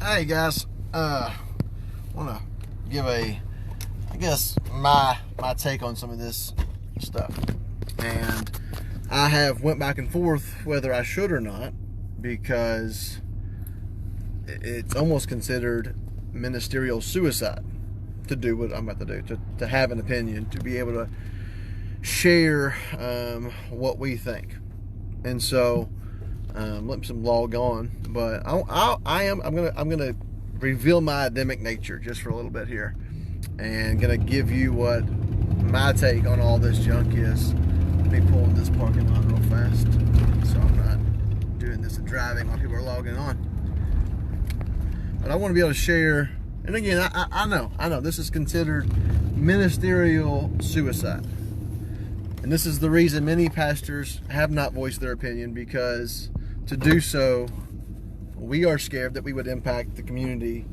Hey guys, want to give my take on some of this stuff, and I have went back and forth whether I should or not, because it's almost considered ministerial suicide to do what I'm about to do, to have an opinion, to be able to share what we think. And so let some log on, but I'm gonna reveal my Adamic nature just for a little bit here, and gonna give you what my take on all this junk is. Let me pull in this parking lot real fast, so I'm not doing this and driving while people are logging on. But I want to be able to share. And again, I know this is considered ministerial suicide. And this is the reason many pastors have not voiced their opinion, because to do so, we are scared that we would impact the community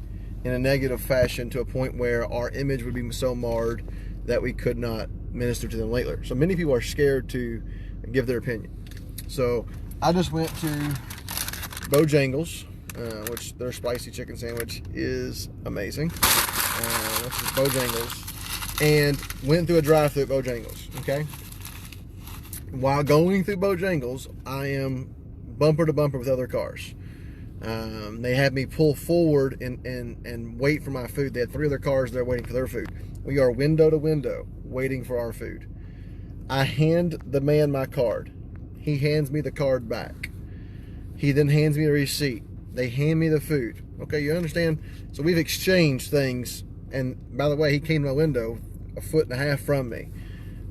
in a negative fashion to a point where our image would be so marred that we could not minister to them later. So many people are scared to give their opinion. So I just went to Bojangles, which their spicy chicken sandwich is amazing. Which is Bojangles, and went through a drive-through at Bojangles. Okay. While going through Bojangles, I am bumper to bumper with other cars. They had me pull forward and wait for my food. They had 3 other cars there waiting for their food. We are window to window waiting for our food. I hand the man my card. He hands me the card back. He then hands me a receipt. They hand me the food. Okay, you understand? So we've exchanged things. And by the way, he came to my window 1.5 feet from me.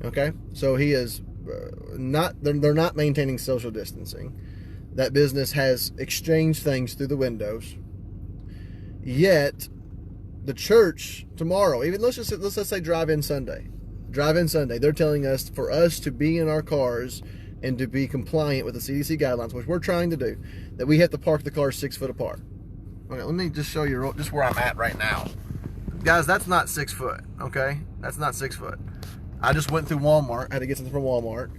Okay, so he is they're not maintaining social distancing. That business has exchanged things through the windows. Yet the church tomorrow, even let's say drive-in Sunday, they're telling us for us to be in our cars and to be compliant with the CDC guidelines, which we're trying to do, that we have to park the cars 6 foot apart. Okay, let me just show you just where I'm at right now. Guys, that's not 6 foot, okay? That's not 6 foot. I just went through Walmart, had to get something from Walmart.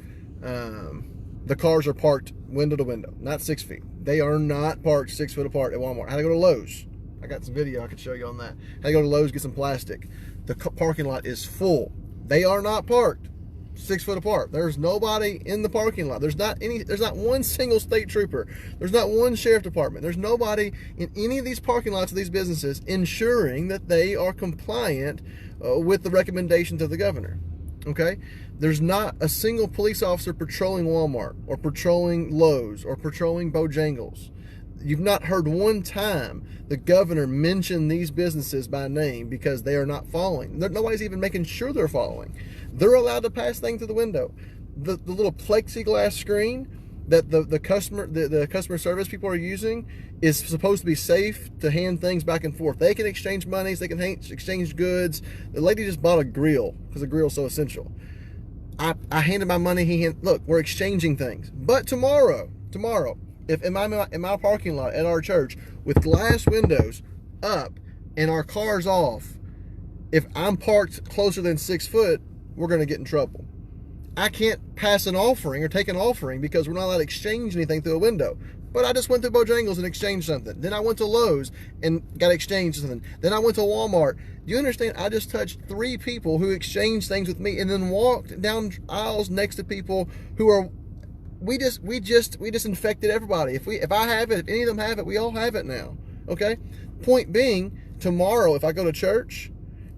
The cars are parked window to window, not 6 feet. They are not parked 6 foot apart at Walmart. I had to go to Lowe's. I got some video I could show you on that. I had to go to Lowe's, get some plastic. The parking lot is full. They are not parked 6 foot apart. There's nobody in the parking lot. There's not one single state trooper. There's not one sheriff department. There's nobody in any of these parking lots of these businesses ensuring that they are compliant with the recommendations of the governor. Okay? There's not a single police officer patrolling Walmart or patrolling Lowe's or patrolling Bojangles. You've not heard one time the governor mention these businesses by name because they are not following. Nobody's even making sure they're following. They're allowed to pass things through the window. The little plexiglass screen that the customer service people are using is supposed to be safe to hand things back and forth. They can exchange monies, they can exchange goods. The lady just bought a grill because the grill is so essential. I handed my money. Look, we're exchanging things. But tomorrow, if in my parking lot at our church with glass windows up and our cars off, if I'm parked closer than 6 foot, we're going to get in trouble. I can't pass an offering or take an offering because we're not allowed to exchange anything through a window. But I just went to Bojangles and exchanged something. Then I went to Lowe's and got exchanged something. Then I went to Walmart. Do you understand? I just touched 3 people who exchanged things with me and then walked down aisles next to people who are. We just infected everybody. If I have it, if any of them have it, we all have it now. Okay? Point being, tomorrow if I go to church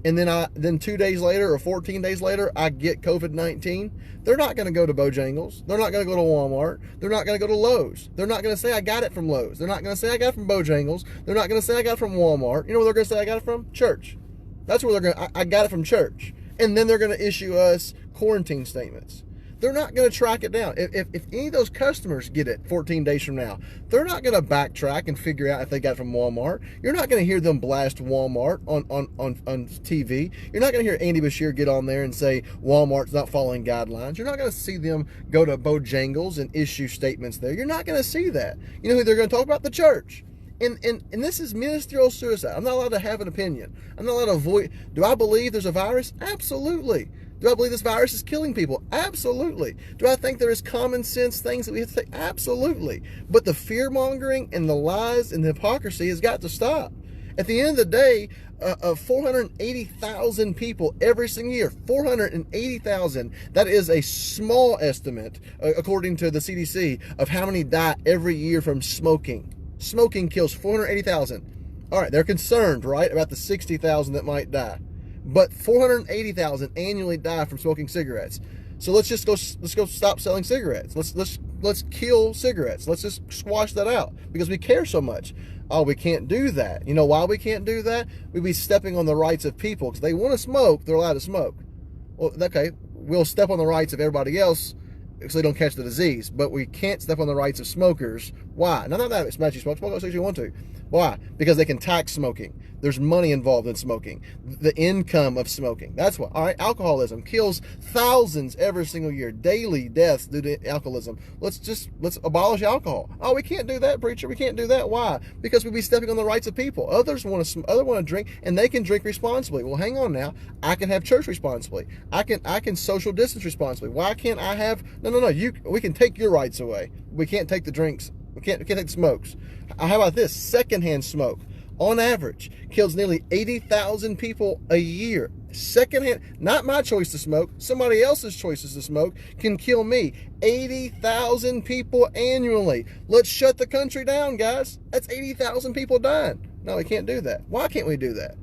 and then 2 days later or 14 days later I get COVID-19, they're not going to go to Bojangles. They're not going to go to Walmart. They're not going to go to Lowe's. They're not going to say I got it from Lowe's. They're not going to say I got it from Bojangles. They're not going to say I got it from Walmart. You know where they're going to say I got it from? Church. That's where they're going to, I got it from church. And then they're going to issue us quarantine statements. They're not going to track it down. If any of those customers get it 14 days from now, they're not going to backtrack and figure out if they got it from Walmart. You're not going to hear them blast Walmart on TV. You're not going to hear Andy Bashir get on there and say Walmart's not following guidelines. You're not going to see them go to Bojangles and issue statements there. You're not going to see that. You know who they're going to talk about? The church. And this is ministerial suicide. I'm not allowed to have an opinion. I'm not allowed to avoid. Do I believe there's a virus? Absolutely. Do I believe this virus is killing people? Absolutely. Do I think there is common sense things that we have to say? Absolutely. But the fear-mongering and the lies and the hypocrisy has got to stop. At the end of the day, 480,000 people every single year, 480,000. That is a small estimate, according to the CDC, of how many die every year from smoking. Smoking kills 480,000. All right, they're concerned, right, about the 60,000 that might die. But 480,000 annually die from smoking cigarettes. So let's go stop selling cigarettes. Let's kill cigarettes. Let's just squash that out because we care so much. Oh, we can't do that. You know why we can't do that? We'd be stepping on the rights of people because they want to smoke. They're allowed to smoke. Well, okay, we'll step on the rights of everybody else so they don't catch the disease. But we can't step on the rights of smokers. Why? Not that it's bad you smoke as you want to. Why? Because they can tax smoking. There's money involved in smoking. The income of smoking. That's why. All right, alcoholism kills thousands every single year. Daily deaths due to alcoholism. Let's abolish alcohol. Oh, we can't do that, preacher. We can't do that. Why? Because we'd be stepping on the rights of people. Others want to drink, and they can drink responsibly. Well, hang on now. I can have church responsibly. I can social distance responsibly. Why can't I have? No. We can take your rights away. We can't take the drinks. We can't take the smokes. How about this? Secondhand smoke, on average, kills nearly 80,000 people a year. Secondhand, not my choice to smoke, somebody else's choices to smoke can kill me. 80,000 people annually. Let's shut the country down, guys. That's 80,000 people dying. No, we can't do that. Why can't we do that?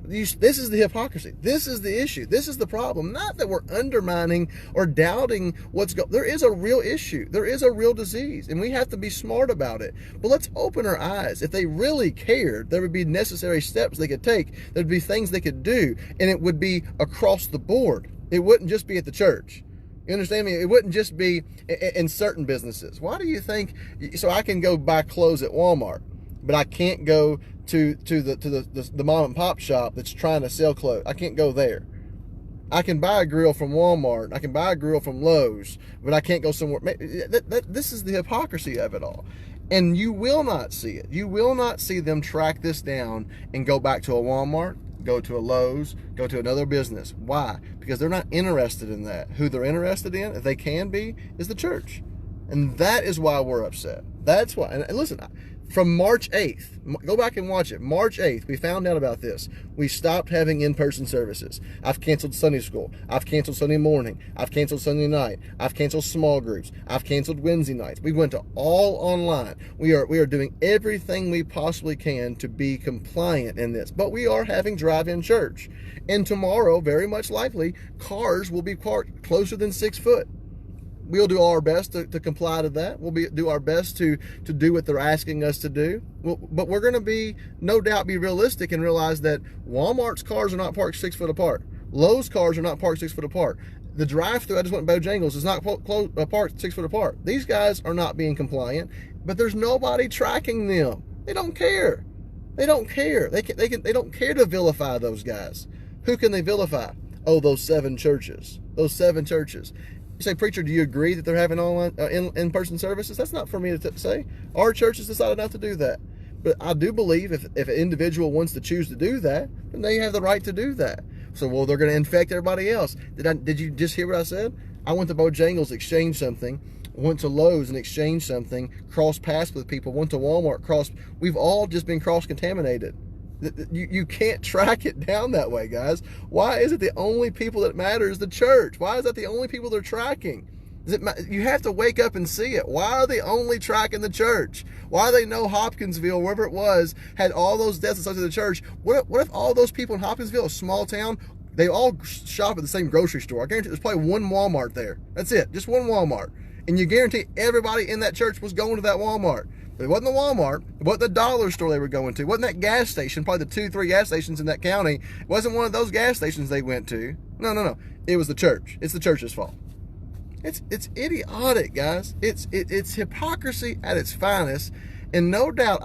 This is the hypocrisy. This is the issue. This is the problem. Not that we're undermining or doubting what's going. There is a real issue. There is a real disease, and we have to be smart about it. But let's open our eyes. If they really cared, there would be necessary steps they could take. There'd be things they could do, and it would be across the board. It wouldn't just be at the church. You understand me? It wouldn't just be in certain businesses. Why do you think? So I can go buy clothes at Walmart, but I can't go to the mom and pop shop that's trying to sell clothes. I can't go there. I can buy a grill from Walmart. I can buy a grill from Lowe's, but I can't go somewhere. This is the hypocrisy of it all. And you will not see it. You will not see them track this down and go back to a Walmart, go to a Lowe's, go to another business. Why? Because they're not interested in that. Who they're interested in, if they can be, is the church. And that is why we're upset. That's why. And listen, from March 8th, go back and watch it. March 8th, we found out about this. We stopped having in-person services. I've canceled Sunday school. I've canceled Sunday morning. I've canceled Sunday night. I've canceled small groups. I've canceled Wednesday nights. We went to all online. We are doing everything we possibly can to be compliant in this. But we are having drive-in church. And tomorrow, very much likely, cars will be parked closer than 6 foot. We'll do our best to comply to that. We'll do our best to do what they're asking us to do. But we're going to no doubt be realistic and realize that Walmart's cars are not parked 6 foot apart. Lowe's cars are not parked 6 foot apart. The drive-thru I just went to Bojangles is not parked 6 foot apart. These guys are not being compliant, but there's nobody tracking them. They don't care. They don't care. They don't care to vilify those guys. Who can they vilify? Oh, those 7 churches. Those 7 churches. You say, preacher, do you agree that they're having online in-person services? That's not for me to say. Our church has decided not to do that. But I do believe if an individual wants to choose to do that, then they have the right to do that. So, well, they're going to infect everybody else. Did you just hear what I said? I went to Bojangles, exchanged something, went to Lowe's and exchanged something, crossed paths with people, went to Walmart, we've all just been cross-contaminated. You can't track it down that way, guys. Why is it the only people that matter is the church? Why is that the only people they're tracking? You have to wake up and see it. Why are they only tracking the church? Why do they know Hopkinsville, wherever it was, had all those deaths associated with the church? What if all those people in Hopkinsville, a small town, they all shop at the same grocery store? I guarantee there's probably one Walmart there. That's it, just one Walmart. And you guarantee everybody in that church was going to that Walmart. It wasn't the Walmart. It wasn't the dollar store they were going to. It wasn't that gas station, probably the 2-3 gas stations in that county. It wasn't one of those gas stations they went to. No. It was the church. It's the church's fault. It's idiotic, guys. It's hypocrisy at its finest. And no doubt,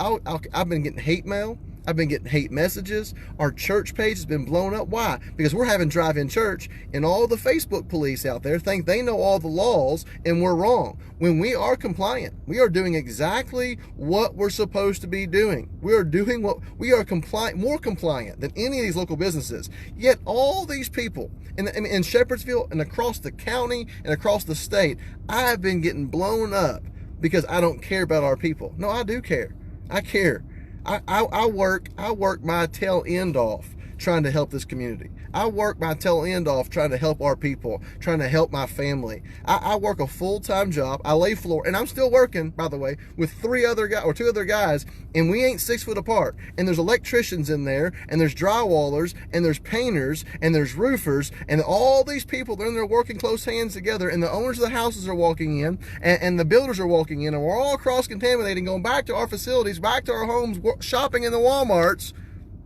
I've been getting hate mail. I've been getting hate messages. Our church page has been blown up. Why? Because we're having drive-in church, and all the Facebook police out there think they know all the laws, and we're wrong. When we are compliant, we are doing exactly what we're supposed to be doing. We are doing what we are compliant, more compliant than any of these local businesses. Yet all these people in Shepherdsville and across the county and across the state, I've been getting blown up because I don't care about our people. No, I do care. I care. I work my tail end off trying to help this community. I work my tail end off trying to help our people, trying to help my family. I work a full-time job. I lay floor, and I'm still working, by the way, with two other guys, and we ain't 6 foot apart. And there's electricians in there, and there's drywallers, and there's painters, and there's roofers, and all these people, they're in there working close hands together, and the owners of the houses are walking in, and the builders are walking in, and we're all cross-contaminating, going back to our facilities, back to our homes, shopping in the Walmarts.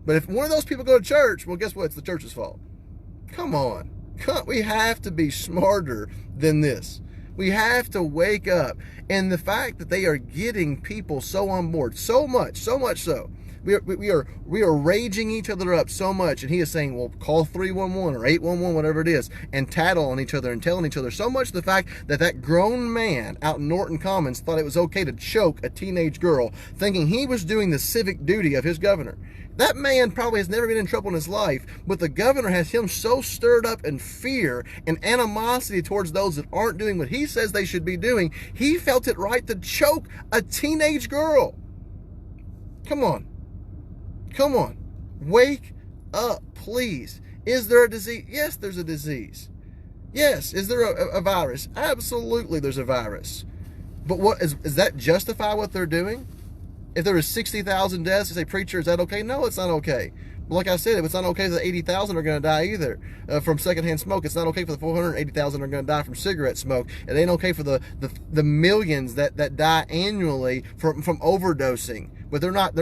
But if one of those people go to church, well, guess what? It's the church's fault. Come on. We have to be smarter than this. We have to wake up. And the fact that they are getting people so on board, so much so. We are raging each other up so much. And he is saying, well, call 311 or 811, whatever it is, and tattle on each other and telling each other. So much the fact that that grown man out in Norton Commons thought it was okay to choke a teenage girl, thinking he was doing the civic duty of his governor. That man probably has never been in trouble in his life, but the governor has him so stirred up in fear and animosity towards those that aren't doing what he says they should be doing, he felt it right to choke a teenage girl. Come on. Come on. Wake up, please. Is there a disease? Yes, there's a disease. Yes. Is there a virus? Absolutely, there's a virus. But what does that justify what they're doing? If there was 60,000 deaths, you say, preacher, is that okay? No, it's not okay. But like I said, if it's not okay that 80,000 are going to die either from secondhand smoke, it's not okay for the 480,000 are going to die from cigarette smoke. It ain't okay for the millions that die annually from overdosing. But they're not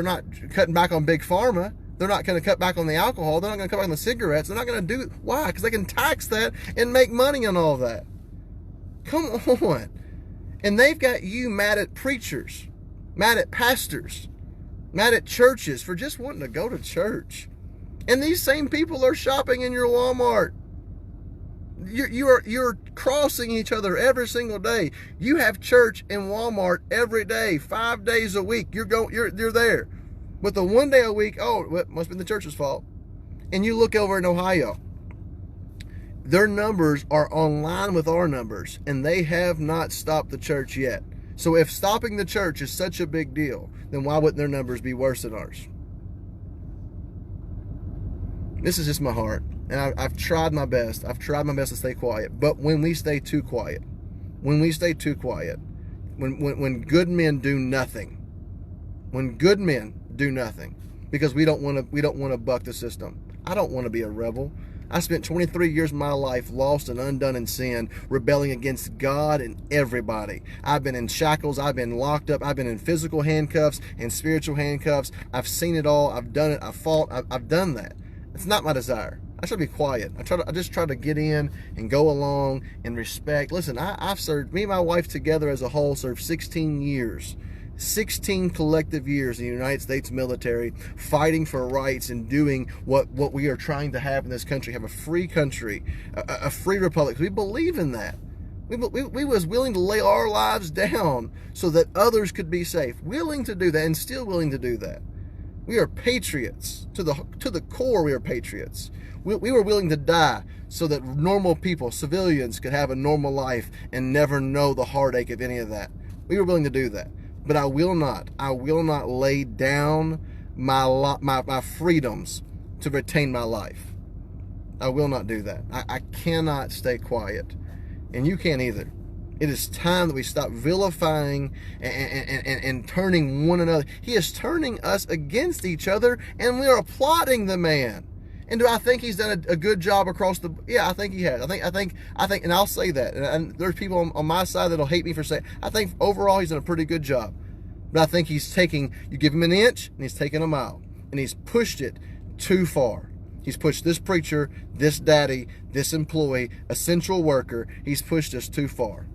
cutting back on big pharma. They're not going to cut back on the alcohol. They're not going to cut back on the cigarettes. They're not going to do it. Why? Because they can tax that and make money on all that. Come on. And they've got you mad at preachers, mad at pastors, mad at churches for just wanting to go to church. And these same people are shopping in your Walmart. You're crossing each other every single day. You have church in Walmart every day, 5 days a week. You're there. But the 1 day a week, oh, it must be the church's fault. And you look over in Ohio, their numbers are on line with our numbers, and they have not stopped the church yet. So if stopping the church is such a big deal, then why wouldn't their numbers be worse than ours? This is just my heart. And I've tried my best. I've tried my best to stay quiet. But when we stay too quiet, when good men do nothing, because we don't want to buck the system. I don't want to be a rebel. I spent 23 years of my life lost and undone in sin, rebelling against God and everybody. I've been in shackles. I've been locked up. I've been in physical handcuffs and spiritual handcuffs. I've seen it all. I've done it. I've fought. I've done that. It's not my desire. I try to be quiet. I just try to get in and go along and respect. Listen, I've served, me and my wife together as a whole served 16 years. 16 collective years in the United States military, fighting for rights and doing what we are trying to have in this country, have a free country, a free republic. We believe in that. We was willing to lay our lives down so that others could be safe. Willing to do that, and still willing to do that. We are patriots. To the core, we are patriots. We were willing to die so that normal people, civilians, could have a normal life and never know the heartache of any of that. We were willing to do that. But I will not lay down my freedoms to retain my life. I will not do that. I cannot stay quiet. And you can't either. It is time that we stop vilifying and turning one another. He is turning us against each other, and we are applauding the man. And do I think he's done a good job across the? Yeah, I think he has. I think, and I'll say that. And there's people on my side that'll hate me for saying. I think overall he's done a pretty good job. But I think he's taking. You give him an inch, and he's taking a mile, and he's pushed it too far. He's pushed this preacher, this daddy, this employee, essential worker. He's pushed us too far.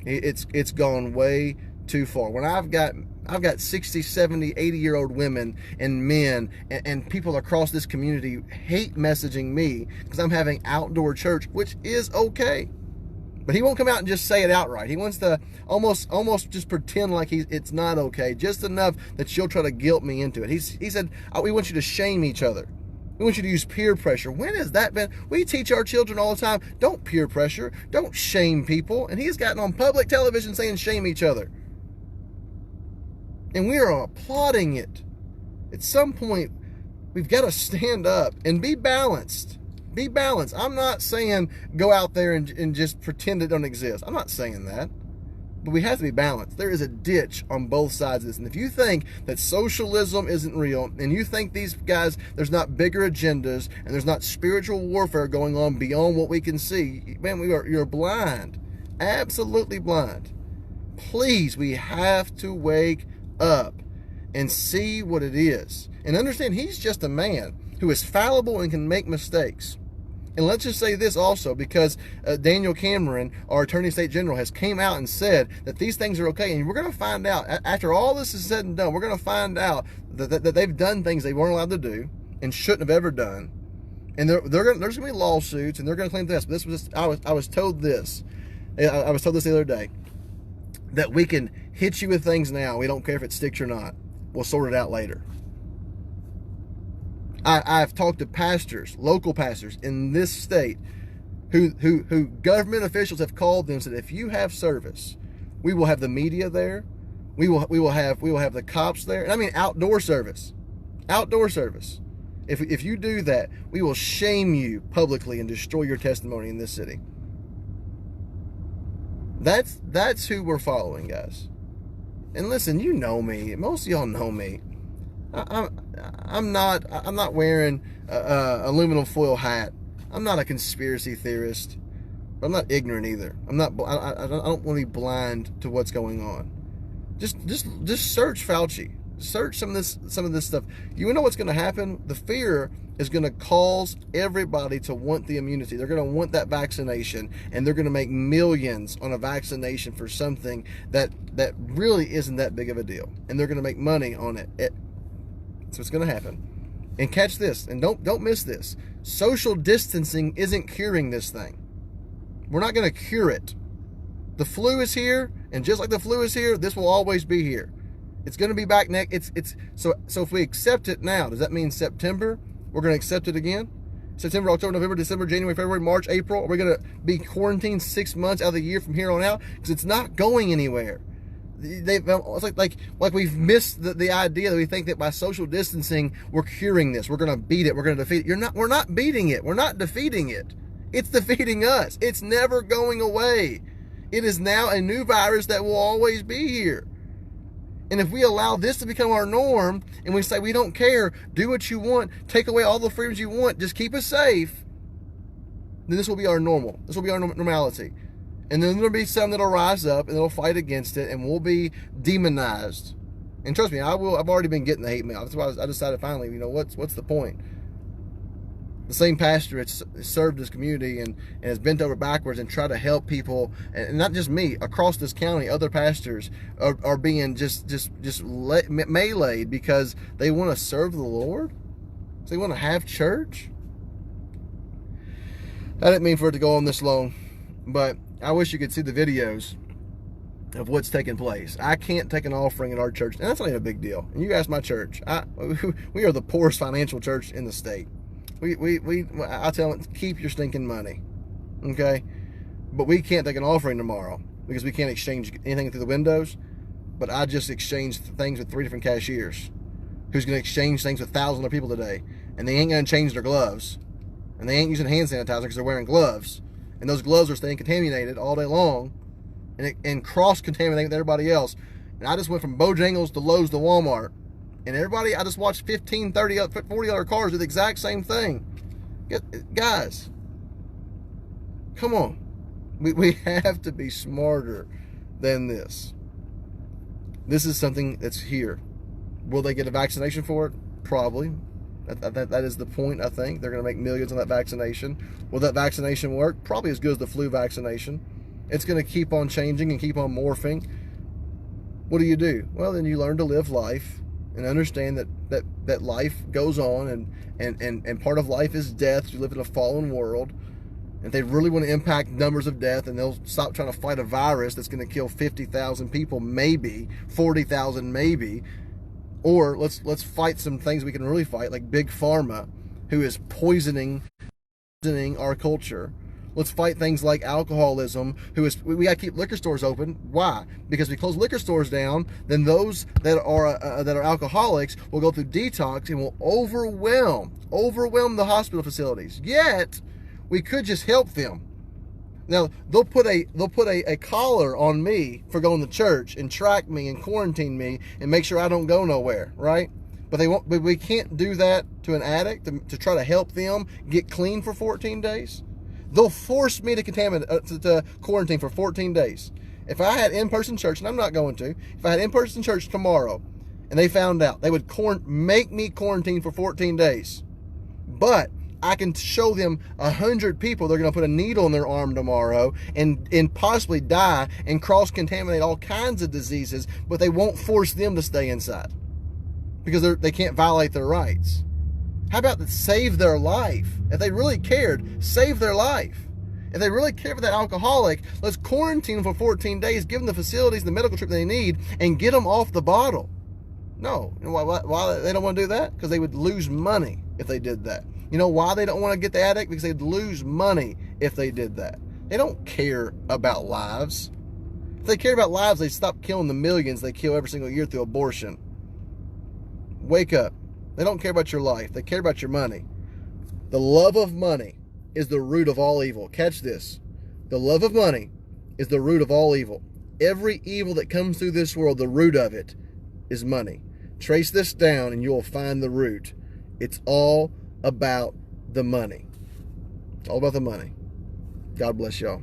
It's gone way too far. When I've got I've got 60, 70, 80-year-old women and men and people across this community hate messaging me because I'm having outdoor church, which is okay. But he won't come out and just say it outright. He wants to almost just pretend like it's not okay, just enough that she'll try to guilt me into it. He said, we want you to shame each other. We want you to use peer pressure. When has that been? We teach our children all the time, don't peer pressure, don't shame people. And he's gotten on public television saying shame each other. And we are applauding it. At some point, we've got to stand up and be balanced. Be balanced. I'm not saying go out there and just pretend it don't exist. I'm not saying that. But we have to be balanced. There is a ditch on both sides of this. And if you think that socialism isn't real, and you think these guys, there's not bigger agendas, and there's not spiritual warfare going on beyond what we can see, man, you're blind. Absolutely blind. Please, we have to wake up and see what it is. And understand he's just a man who is fallible and can make mistakes. And let's just say this also, because Daniel Cameron, our Attorney State General, has came out and said that these things are okay. And we're going to find out, after all this is said and done, we're going to find out that they've done things they weren't allowed to do and shouldn't have ever done. And there's going to be lawsuits, and they're going to claim this. But this was just, I was told this. I was told this the other day, that we can hit you with things now. We don't care if it sticks or not. We'll sort it out later. I've talked to pastors, local pastors in this state, who government officials have called them and said, if you have service, we will have the media there, we will have the cops there, and I mean outdoor service. If you do that, we will shame you publicly and destroy your testimony in this city. That's who we're following, guys. And listen, you know me. Most of y'all know me. I'm not wearing a aluminum foil hat. I'm not a conspiracy theorist, but I'm not ignorant either. I don't want to be blind to what's going on. Just search Fauci. Search some of this stuff. You know what's going to happen? The fear is going to cause everybody to want the immunity. They're going to want that vaccination, and they're going to make millions on a vaccination for something that really isn't that big of a deal, and they're going to make money on it. That's what's going to happen. And catch this, and don't miss this. Social distancing isn't curing this thing. We're not going to cure it. The flu is here, and just like the flu is here, this will always be here. It's going to be back next. So if we accept it now, does that mean September we're going to accept it again? September, October, November, December, January, February, March, April. Are we going to be quarantined 6 months out of the year from here on out? Because it's not going anywhere. It's like we've missed the idea that we think that by social distancing we're curing this. We're going to beat it. We're going to defeat it. We're not beating it. We're not defeating it. It's defeating us. It's never going away. It is now a new virus that will always be here. And if we allow this to become our norm, and we say we don't care, do what you want, take away all the freedoms you want, just keep us safe, then this will be our normal. This will be our normality. And then there'll be some that'll rise up and they'll fight against it, and we'll be demonized. And trust me, I've already been getting the hate mail. That's why I decided finally, what's the point? The same pastor has served this community and has bent over backwards and tried to help people, and not just me, across this county, other pastors are being just meleeed because they want to serve the Lord. So they want to have church. I didn't mean for it to go on this long, but I wish you could see the videos of what's taking place. I can't take an offering at our church, and that's not even a big deal. And you ask my church, we are the poorest financial church in the state. I tell them, keep your stinking money, okay? But we can't take an offering tomorrow because we can't exchange anything through the windows. But I just exchanged things with 3 different cashiers who's going to exchange things with thousands of people today, and they ain't going to change their gloves, and they ain't using hand sanitizer because they're wearing gloves, and those gloves are staying contaminated all day long, and cross-contaminating with everybody else. And I just went from Bojangles to Lowe's to Walmart. And everybody, I just watched 15, 30, 40 other cars do the exact same thing. Guys, come on. We have to be smarter than this. This is something that's here. Will they get a vaccination for it? Probably. That is the point, I think. They're going to make millions on that vaccination. Will that vaccination work? Probably as good as the flu vaccination. It's going to keep on changing and keep on morphing. What do? Well, then you learn to live life and understand that life goes on, and part of life is death. You live in a fallen world. If they really want to impact numbers of death, and they'll stop trying to fight a virus that's going to kill 50,000 people, maybe 40,000, maybe. Or let's fight some things we can really fight, like Big Pharma, who is poisoning our culture. Let's fight things like alcoholism, we got to keep liquor stores open. Why? Because if we close liquor stores down, then those that are alcoholics will go through detox and will overwhelm the hospital facilities. Yet we could just help them. Now they'll put a collar on me for going to church and track me and quarantine me and make sure I don't go nowhere, right? But we can't do that to an addict to try to help them get clean for 14 days. They'll force me to quarantine for 14 days. If I had in-person church, and I'm not going to, if I had in-person church tomorrow and they found out, they would make me quarantine for 14 days. But I can show them 100 people they're going to put a needle in their arm tomorrow and possibly die and cross-contaminate all kinds of diseases, but they won't force them to stay inside because they can't violate their rights. How about save their life? If they really cared, save their life. If they really care for that alcoholic, let's quarantine them for 14 days, give them the facilities, the medical treatment they need, and get them off the bottle. No. You know why they don't want to do that? Because they would lose money if they did that. You know why they don't want to get the addict? Because they'd lose money if they did that. They don't care about lives. If they cared about lives, they'd stop killing the millions they kill every single year through abortion. Wake up. They don't care about your life. They care about your money. The love of money is the root of all evil. Catch this. The love of money is the root of all evil. Every evil that comes through this world, the root of it is money. Trace this down and you will find the root. It's all about the money. It's all about the money. God bless y'all.